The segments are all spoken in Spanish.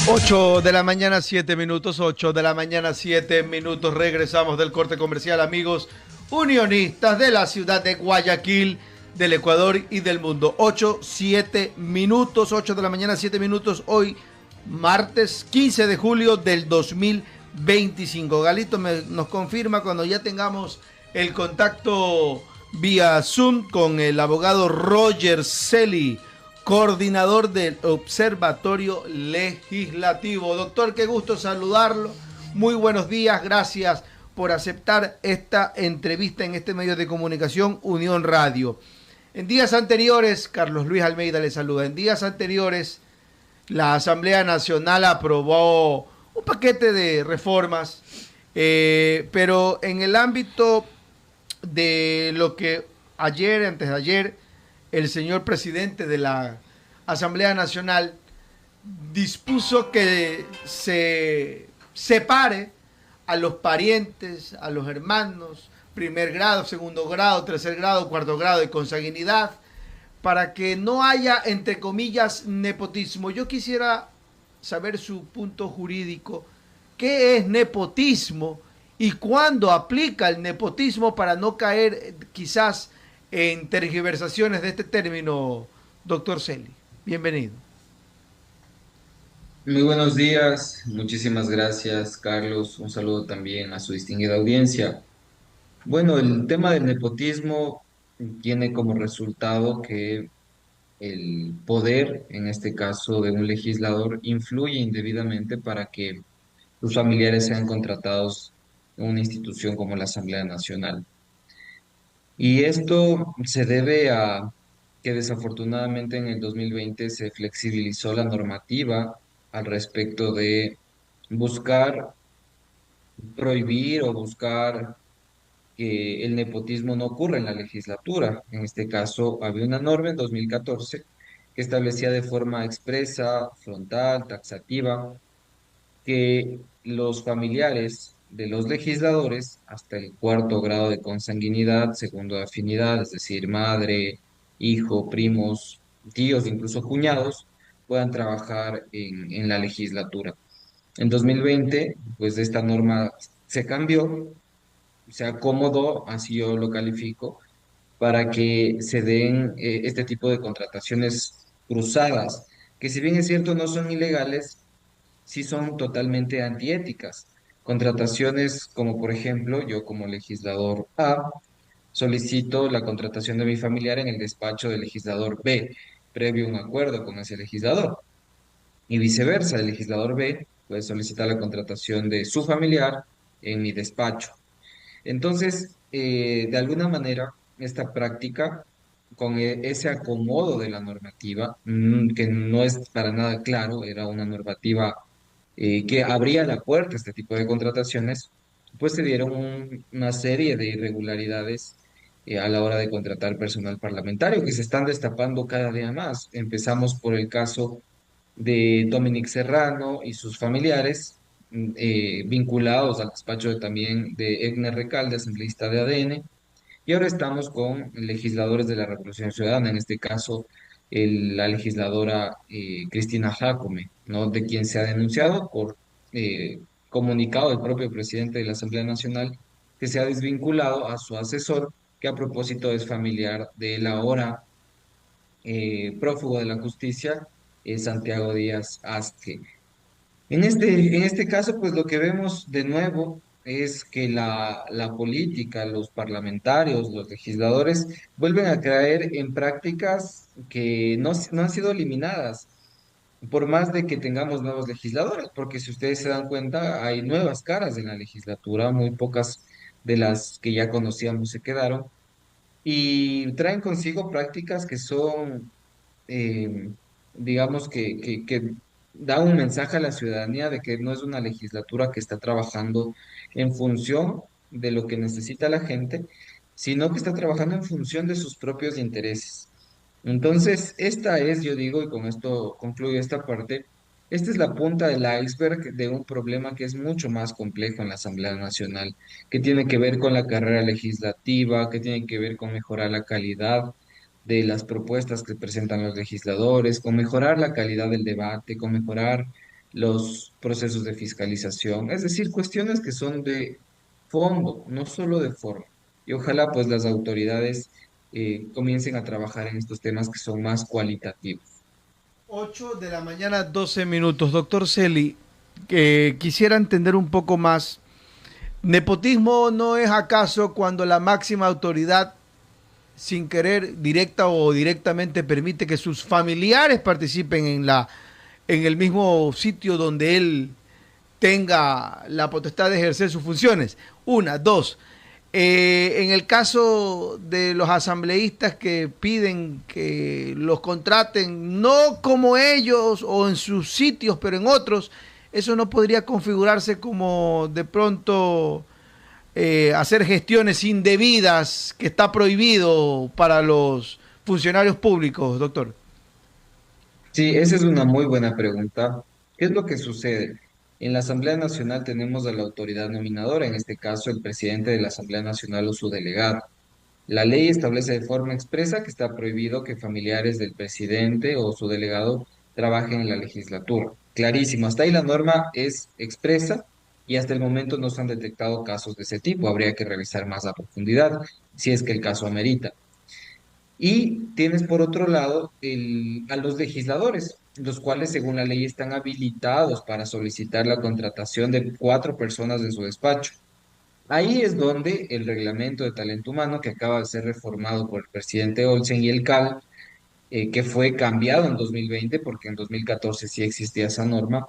8 de la mañana, 7 minutos, 8 de la mañana, 7 minutos. Regresamos del corte comercial, amigos unionistas de la ciudad de Guayaquil, del Ecuador y del mundo. 8, 7 minutos, 8 de la mañana, 7 minutos. Hoy, martes 15 de julio del 2025. Galito nos confirma cuando ya tengamos el contacto vía Zoom con el abogado Roger Celi, coordinador del Observatorio Legislativo. Doctor, qué gusto saludarlo. Muy buenos días, gracias por aceptar esta entrevista en este medio de comunicación Unión Radio. En días anteriores, Carlos Luis Almeida le saluda. En días anteriores, la Asamblea Nacional aprobó un paquete de reformas, pero en el ámbito de lo que ayer, antes de ayer, el señor presidente de la Asamblea Nacional dispuso que se separe a los parientes, a los hermanos, primer grado, segundo grado, tercer grado, cuarto grado de consanguinidad, para que no haya, entre comillas, nepotismo. Yo quisiera saber su punto jurídico. ¿Qué es nepotismo y cuándo aplica el nepotismo para no caer quizás en tergiversaciones de este término, doctor Celi? Bienvenido. Muy buenos días, muchísimas gracias, Carlos. Un saludo también a su distinguida audiencia. Bueno, el tema del nepotismo tiene como resultado que el poder, en este caso de un legislador, influye indebidamente para que sus familiares sean contratados en una institución como la Asamblea Nacional. Y esto se debe a que desafortunadamente en el 2020 se flexibilizó la normativa al respecto de buscar prohibir o buscar que el nepotismo no ocurra en la legislatura. En este caso, había una norma en 2014 que establecía de forma expresa, frontal, taxativa, que los familiares de los legisladores, hasta el cuarto grado de consanguinidad, segundo de afinidad, es decir, madre, hijo, primos, tíos, incluso cuñados, puedan trabajar en la legislatura. En 2020, pues esta norma se cambió, se acomodó, así yo lo califico, para que se den este tipo de contrataciones cruzadas, que si bien es cierto no son ilegales, sí son totalmente antiéticas. Contrataciones como por ejemplo, yo como legislador A solicito la contratación de mi familiar en el despacho del legislador B, previo a un acuerdo con ese legislador. Y viceversa, el legislador B puede solicitar la contratación de su familiar en mi despacho. Entonces, de alguna manera, esta práctica, con ese acomodo de la normativa, que no es para nada claro, era una normativa que abría la puerta a este tipo de contrataciones, pues se dieron una serie de irregularidades a la hora de contratar personal parlamentario que se están destapando cada día más. Empezamos por el caso de Dominic Serrano y sus familiares, vinculados al despacho también de Edner Recalde, asambleísta de ADN, y ahora estamos con legisladores de la Revolución Ciudadana, en este caso la legisladora Cristina Jacome, ¿no? De quien se ha denunciado por comunicado del propio presidente de la Asamblea Nacional que se ha desvinculado a su asesor, que a propósito es familiar de la ahora prófugo de la justicia, Santiago Díaz Asque. En este caso, pues lo que vemos de nuevo es que la política, los parlamentarios, los legisladores vuelven a caer en prácticas que no han sido eliminadas, por más de que tengamos nuevos legisladores, porque si ustedes se dan cuenta, hay nuevas caras en la legislatura, muy pocas de las que ya conocíamos se quedaron, y traen consigo prácticas que son eh, digamos que da un mensaje a la ciudadanía de que no es una legislatura que está trabajando en función de lo que necesita la gente, sino que está trabajando en función de sus propios intereses. Entonces, esta es, yo digo, y con esto concluyo esta parte, esta es la punta del iceberg de un problema que es mucho más complejo en la Asamblea Nacional, que tiene que ver con la carrera legislativa, que tiene que ver con mejorar la calidad de las propuestas que presentan los legisladores, con mejorar la calidad del debate, con mejorar los procesos de fiscalización, es decir, cuestiones que son de fondo, no solo de forma. Y ojalá pues las autoridades comiencen a trabajar en estos temas que son más cualitativos. 8 de la mañana, 12 minutos. Doctor Celi, que quisiera entender un poco más. ¿Nepotismo no es acaso cuando la máxima autoridad, sin querer, directa o directamente, permite que sus familiares participen en el mismo sitio donde él tenga la potestad de ejercer sus funciones? Una, dos. En el caso de los asambleístas que piden que los contraten, no como ellos o en sus sitios, pero en otros, eso no podría configurarse como de pronto hacer gestiones indebidas que está prohibido para los funcionarios públicos, doctor. Sí, esa es una muy buena pregunta. ¿Qué es lo que sucede? En la Asamblea Nacional tenemos a la autoridad nominadora, en este caso el presidente de la Asamblea Nacional o su delegado. La ley establece de forma expresa que está prohibido que familiares del presidente o su delegado trabajen en la legislatura. Clarísimo, hasta ahí la norma es expresa y hasta el momento no se han detectado casos de ese tipo. Habría que revisar más a profundidad si es que el caso amerita. Y tienes por otro lado a los legisladores, los cuales según la ley están habilitados para solicitar la contratación de 4 personas en su despacho. Ahí es donde el reglamento de talento humano, que acaba de ser reformado por el presidente Olsen y el CAL, que fue cambiado en 2020, porque en 2014 sí existía esa norma,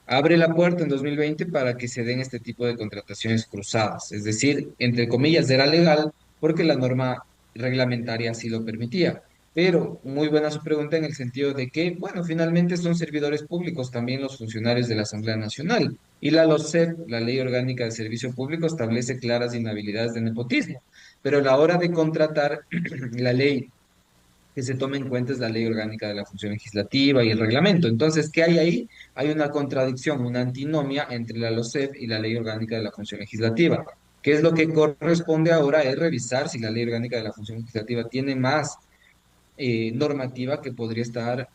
abre la puerta en 2020 para que se den este tipo de contrataciones cruzadas. Es decir, entre comillas, era legal porque la norma reglamentaria así lo permitía. Pero muy buena su pregunta en el sentido de que, bueno, finalmente son servidores públicos también los funcionarios de la Asamblea Nacional. Y la LOSEP, la Ley Orgánica de Servicio Público, establece claras inhabilidades de nepotismo. Pero a la hora de contratar, la ley que se tome en cuenta es la Ley Orgánica de la Función Legislativa y el reglamento. Entonces, ¿qué hay ahí? Hay una contradicción, una antinomia entre la LOSEP y la Ley Orgánica de la Función Legislativa. ¿Qué es lo que corresponde ahora? Es revisar si la Ley Orgánica de la Función Legislativa tiene más normativa que podría estar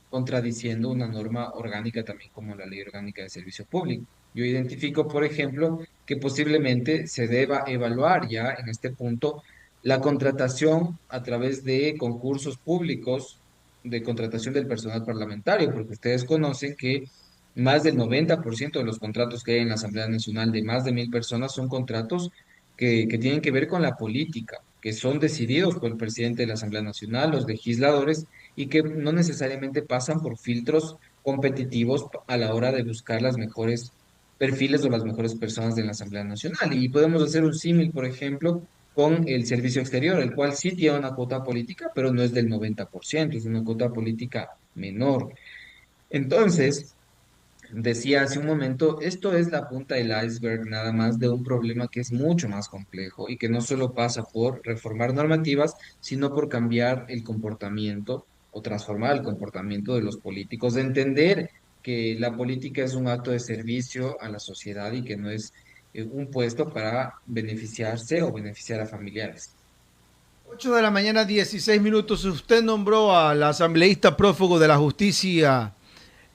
contradiciendo una norma orgánica también como la Ley Orgánica de Servicio Público. Yo identifico, por ejemplo, que posiblemente se deba evaluar ya en este punto la contratación a través de concursos públicos de contratación del personal parlamentario, porque ustedes conocen que más del 90% de los contratos que hay en la Asamblea Nacional de más de 1.000 personas son contratos que tienen que ver con la política, que son decididos por el presidente de la Asamblea Nacional, los legisladores, y que no necesariamente pasan por filtros competitivos a la hora de buscar las mejores perfiles o las mejores personas de la Asamblea Nacional. Y podemos hacer un símil, por ejemplo, con el servicio exterior, el cual sí tiene una cuota política, pero no es del 90%, es una cuota política menor. Entonces, decía hace un momento, esto es la punta del iceberg nada más de un problema que es mucho más complejo y que no solo pasa por reformar normativas, sino por cambiar el comportamiento o transformar el comportamiento de los políticos, de entender que la política es un acto de servicio a la sociedad y que no es un puesto para beneficiarse o beneficiar a familiares. 8 de la mañana, 16 minutos. Usted nombró al asambleísta prófugo de la justicia,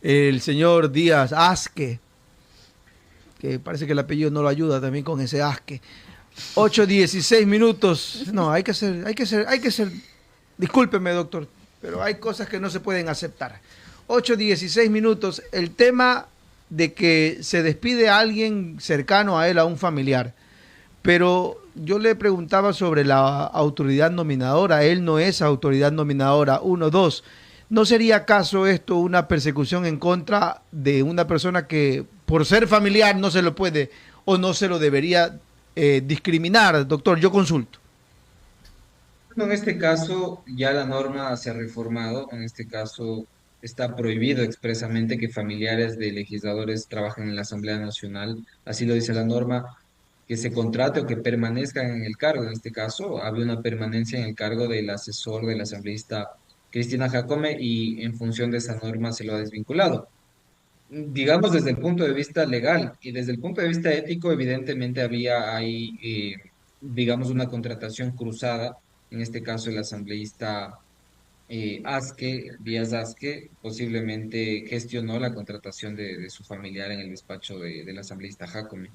el señor Díaz Asque, que parece que el apellido no lo ayuda también con ese Asque. 8:16 minutos. No, hay que ser. Discúlpeme, doctor, pero hay cosas que no se pueden aceptar. 8:16 minutos. El tema de que se despide a alguien cercano a él, a un familiar. Pero yo le preguntaba sobre la autoridad nominadora. Él no es autoridad nominadora. Uno, dos. ¿No sería acaso esto una persecución en contra de una persona que por ser familiar no se lo puede o no se lo debería discriminar? Doctor, yo consulto. Bueno, en este caso ya la norma se ha reformado, en este caso está prohibido expresamente que familiares de legisladores trabajen en la Asamblea Nacional, así lo dice la norma, que se contrate o que permanezcan en el cargo. En este caso había una permanencia en el cargo del asesor del asambleísta Cristina Jacome y en función de esa norma se lo ha desvinculado. Digamos desde el punto de vista legal y desde el punto de vista ético, evidentemente había ahí, digamos, una contratación cruzada, en este caso el asambleísta Vías Asque, posiblemente gestionó la contratación de su familiar en el despacho del asambleísta Jacome.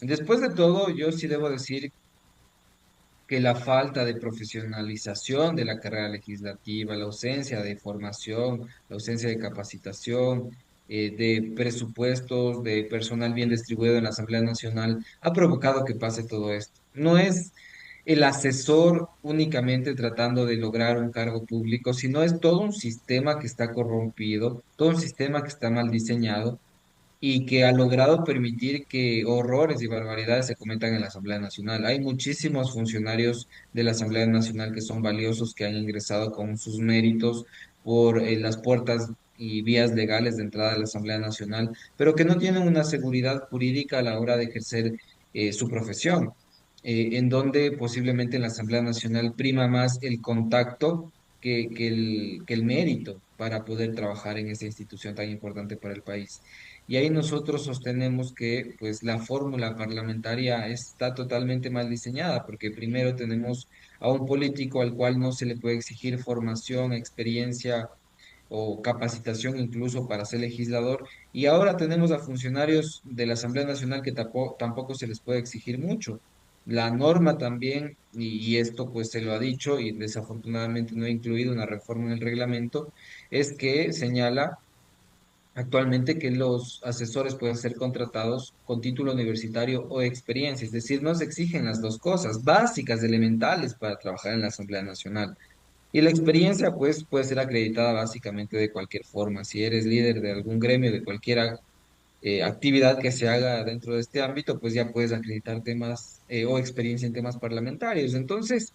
Después de todo, yo sí debo decir que la falta de profesionalización de la carrera legislativa, la ausencia de formación, la ausencia de capacitación, de presupuestos, de personal bien distribuido en la Asamblea Nacional, ha provocado que pase todo esto. No es el asesor únicamente tratando de lograr un cargo público, sino es todo un sistema que está corrompido, todo un sistema que está mal diseñado y que ha logrado permitir que horrores y barbaridades se cometan en la Asamblea Nacional. Hay muchísimos funcionarios de la Asamblea Nacional que son valiosos, que han ingresado con sus méritos por las puertas y vías legales de entrada a la Asamblea Nacional, pero que no tienen una seguridad jurídica a la hora de ejercer su profesión, en donde posiblemente en la Asamblea Nacional prima más el contacto que el mérito para poder trabajar en esa institución tan importante para el país. Y ahí nosotros sostenemos que pues la fórmula parlamentaria está totalmente mal diseñada, porque primero tenemos a un político al cual no se le puede exigir formación, experiencia o capacitación incluso para ser legislador, y ahora tenemos a funcionarios de la Asamblea Nacional que tampoco se les puede exigir mucho. La norma también, y esto pues se lo ha dicho y desafortunadamente no ha incluido una reforma en el reglamento, es que señala actualmente que los asesores pueden ser contratados con título universitario o experiencia, es decir, no se exigen las dos cosas básicas, elementales para trabajar en la Asamblea Nacional. Y la experiencia, pues, puede ser acreditada básicamente de cualquier forma. Si eres líder de algún gremio, de cualquier actividad que se haga dentro de este ámbito, pues ya puedes acreditar temas o experiencia en temas parlamentarios. Entonces,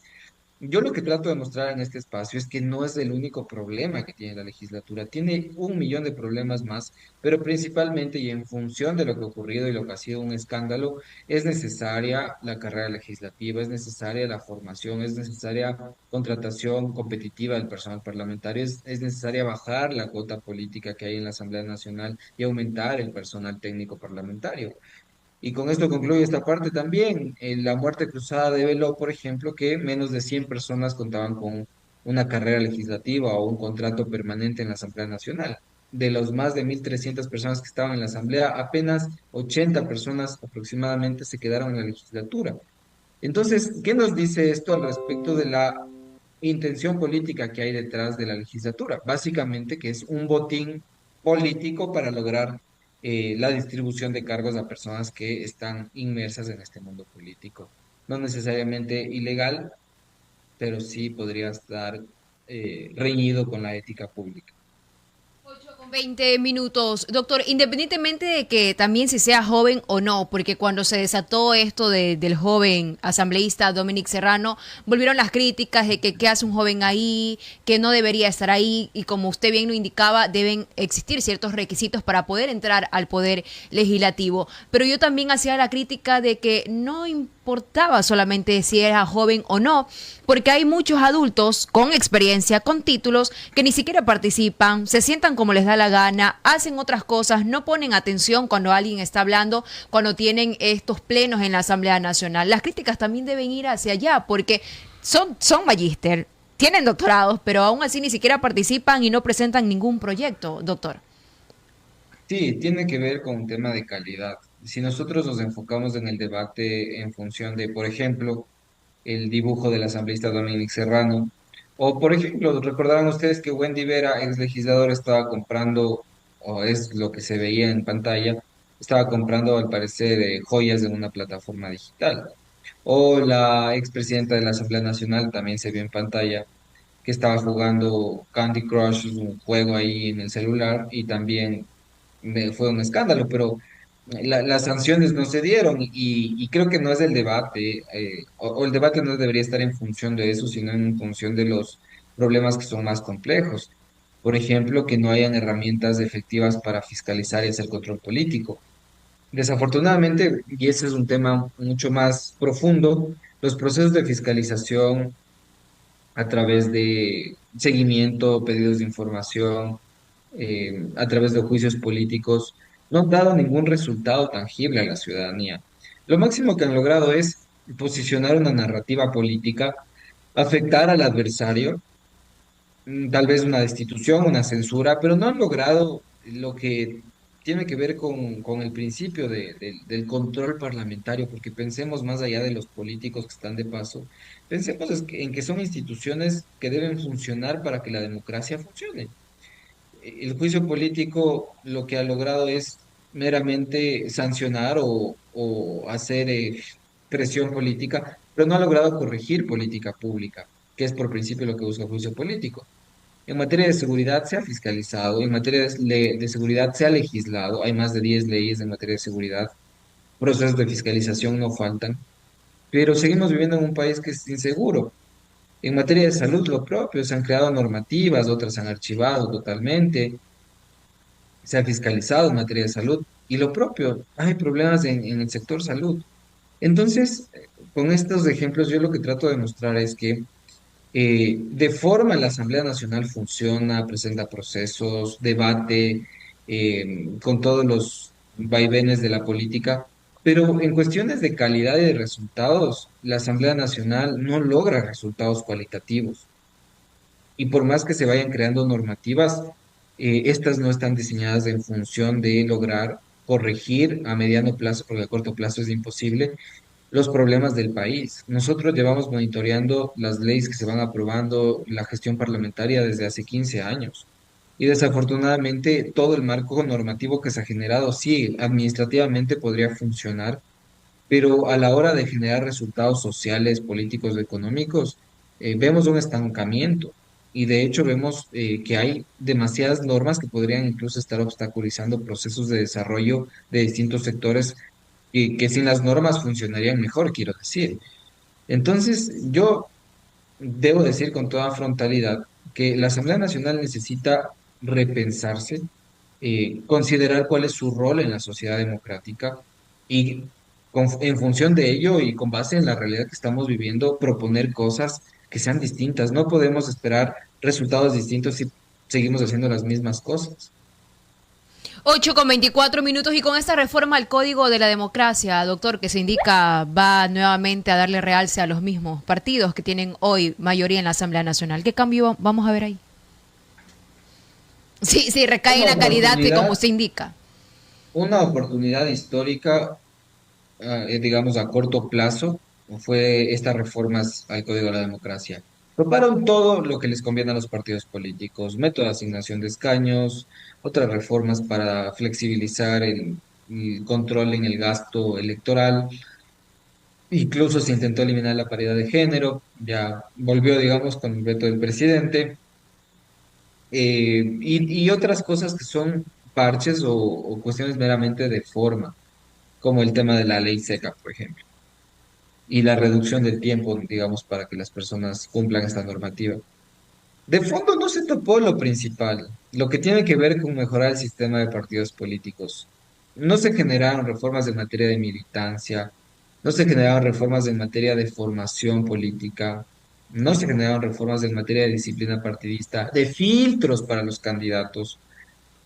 yo lo que trato de mostrar en este espacio es que no es el único problema que tiene la legislatura, tiene un millón de problemas más, pero principalmente y en función de lo que ha ocurrido y lo que ha sido un escándalo, es necesaria la carrera legislativa, es necesaria la formación, es necesaria contratación competitiva del personal parlamentario, es necesaria bajar la cuota política que hay en la Asamblea Nacional y aumentar el personal técnico parlamentario. Y con esto concluyo esta parte también. En la muerte cruzada develó, por ejemplo, que menos de 100 personas contaban con una carrera legislativa o un contrato permanente en la Asamblea Nacional. De los más de 1.300 personas que estaban en la Asamblea, apenas 80 personas aproximadamente se quedaron en la legislatura. Entonces, ¿qué nos dice esto al respecto de la intención política que hay detrás de la legislatura? Básicamente que es un botín político para lograr la distribución de cargos a personas que están inmersas en este mundo político. No necesariamente ilegal, pero sí podría estar reñido con la ética pública. 8:20. Doctor, independientemente de que también si sea joven o no, porque cuando se desató esto del joven asambleísta Dominic Serrano, volvieron las críticas de que qué hace un joven ahí, que no debería estar ahí, y como usted bien lo indicaba, deben existir ciertos requisitos para poder entrar al poder legislativo. Pero yo también hacía la crítica de que no importaba solamente si era joven o no, porque hay muchos adultos con experiencia, con títulos, que ni siquiera participan, se sientan como les da la gana, hacen otras cosas, no ponen atención cuando alguien está hablando, cuando tienen estos plenos en la Asamblea Nacional. Las críticas también deben ir hacia allá, porque son magíster, tienen doctorados, pero aún así ni siquiera participan y no presentan ningún proyecto, doctor. Sí, tiene que ver con un tema de calidad. Si nosotros nos enfocamos en el debate en función de, por ejemplo, el dibujo del asambleísta Dominic Serrano, o por ejemplo, recordarán ustedes que Wendy Vera, ex legislador, estaba comprando, o es lo que se veía en pantalla, estaba comprando al parecer joyas de una plataforma digital. O la expresidenta de la Asamblea Nacional también se vio en pantalla que estaba jugando Candy Crush, un juego ahí en el celular, y también fue un escándalo, pero las sanciones no se dieron y creo que no es el debate, o el debate no debería estar en función de eso, sino en función de los problemas que son más complejos. Por ejemplo, que no hayan herramientas efectivas para fiscalizar y hacer control político. Desafortunadamente, y ese es un tema mucho más profundo, los procesos de fiscalización a través de seguimiento, pedidos de información, a través de juicios políticos, no han dado ningún resultado tangible a la ciudadanía. Lo máximo que han logrado es posicionar una narrativa política, afectar al adversario tal vez una destitución, una censura, pero no han logrado lo que tiene que ver con el principio del control parlamentario, porque pensemos más allá de los políticos que están de paso, pensemos en que son instituciones que deben funcionar para que la democracia funcione. El juicio político lo que ha logrado es meramente sancionar o hacer presión política, pero no ha logrado corregir política pública, que es por principio lo que busca el juicio político. En materia de seguridad se ha fiscalizado, en materia de seguridad se ha legislado, hay más de 10 leyes en materia de seguridad, procesos de fiscalización no faltan, pero seguimos viviendo en un país que es inseguro. En materia de salud, lo propio, se han creado normativas, otras se han archivado totalmente, se ha fiscalizado en materia de salud, y lo propio, hay problemas en el sector salud. Entonces, con estos ejemplos, yo lo que trato de mostrar es que de forma la Asamblea Nacional funciona, presenta procesos, debate, con todos los vaivenes de la política, pero en cuestiones de calidad y de resultados, la Asamblea Nacional no logra resultados cualitativos. Y por más que se vayan creando normativas, estas no están diseñadas en función de lograr corregir a mediano plazo, porque a corto plazo es imposible, los problemas del país. Nosotros llevamos monitoreando las leyes que se van aprobando, la gestión parlamentaria desde hace 15 años. Y desafortunadamente todo el marco normativo que se ha generado, sí, administrativamente podría funcionar, pero a la hora de generar resultados sociales, políticos o económicos, vemos un estancamiento. Y de hecho vemos que hay demasiadas normas que podrían incluso estar obstaculizando procesos de desarrollo de distintos sectores y que sin las normas funcionarían mejor, quiero decir. Entonces, yo debo decir con toda frontalidad que la Asamblea Nacional necesita repensarse, considerar cuál es su rol en la sociedad democrática y en función de ello y con base en la realidad que estamos viviendo, proponer cosas que sean distintas. No podemos esperar resultados distintos si seguimos haciendo las mismas cosas. 8:24 y con esta reforma al Código de la Democracia, doctor, que se indica va nuevamente a darle realce a los mismos partidos que tienen hoy mayoría en la Asamblea Nacional. ¿Qué cambio vamos a ver ahí? Sí, sí, recae en Una la calidad que como oportunidad, se indica. una oportunidad histórica, digamos, a corto plazo, fue estas reformas al Código de la Democracia. Toparon todo lo que les conviene a los partidos políticos, método de asignación de escaños, otras reformas para flexibilizar el control en el gasto electoral, incluso se intentó eliminar la paridad de género, ya volvió, digamos, con el veto del presidente, y otras cosas que son parches o cuestiones meramente de forma, como el tema de la ley seca, por ejemplo, y la reducción del tiempo, digamos, para que las personas cumplan esta normativa. De fondo no se topó lo principal, lo que tiene que ver con mejorar el sistema de partidos políticos. No se generaron reformas en materia de militancia, no se generaron reformas en materia de formación política, no se generaron reformas en materia de disciplina partidista, de filtros para los candidatos.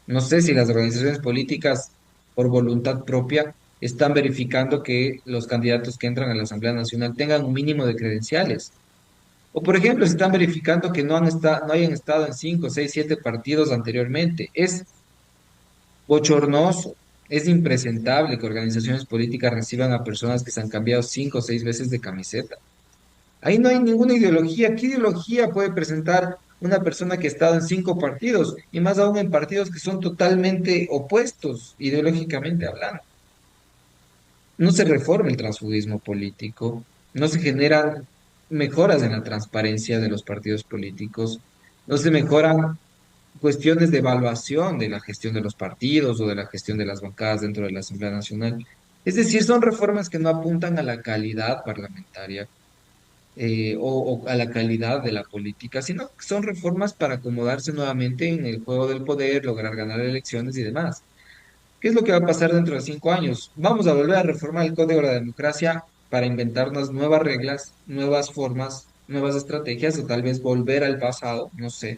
No sé si las organizaciones políticas, por voluntad propia, están verificando que los candidatos que entran a la Asamblea Nacional tengan un mínimo de credenciales. O, por ejemplo, si están verificando que no hayan estado en 5, 6, 7 partidos anteriormente. Es bochornoso, es impresentable que organizaciones políticas reciban a personas que se han cambiado 5 o 6 veces de camiseta. Ahí no hay ninguna ideología. ¿Qué ideología puede presentar una persona que ha estado en 5 partidos y más aún en partidos que son totalmente opuestos ideológicamente hablando? No se reforma el transfugismo político, no se generan mejoras en la transparencia de los partidos políticos, no se mejoran cuestiones de evaluación de la gestión de los partidos o de la gestión de las bancadas dentro de la Asamblea Nacional. Es decir, son reformas que no apuntan a la calidad parlamentaria, o a la calidad de la política, sino que son reformas para acomodarse nuevamente en el juego del poder, lograr ganar elecciones y demás. ¿Qué es lo que va a pasar dentro de 5 años? Vamos a volver a reformar el Código de la Democracia para inventarnos nuevas reglas, nuevas formas, nuevas estrategias o tal vez volver al pasado, no sé.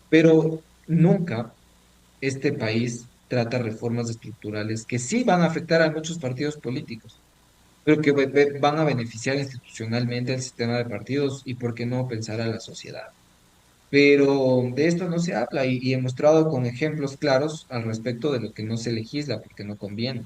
Pero nunca este país trata reformas estructurales que sí van a afectar a muchos partidos políticos, pero que van a beneficiar institucionalmente al sistema de partidos y, ¿por qué no, pensar a la sociedad? pero de esto no se habla y he mostrado con ejemplos claros al respecto de lo que no se legisla porque no conviene.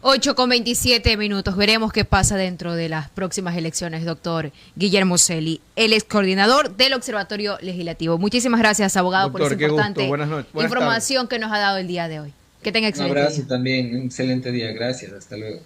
8:27. Veremos qué pasa dentro de las próximas elecciones, doctor Guillermo Celi, el ex coordinador del Observatorio Legislativo. Muchísimas gracias, abogado, por Doctor, esa qué gusto. importante Buenas información que nos ha dado el día de hoy. Que tenga Un excelente abrazo día. también, un excelente día, gracias, hasta luego.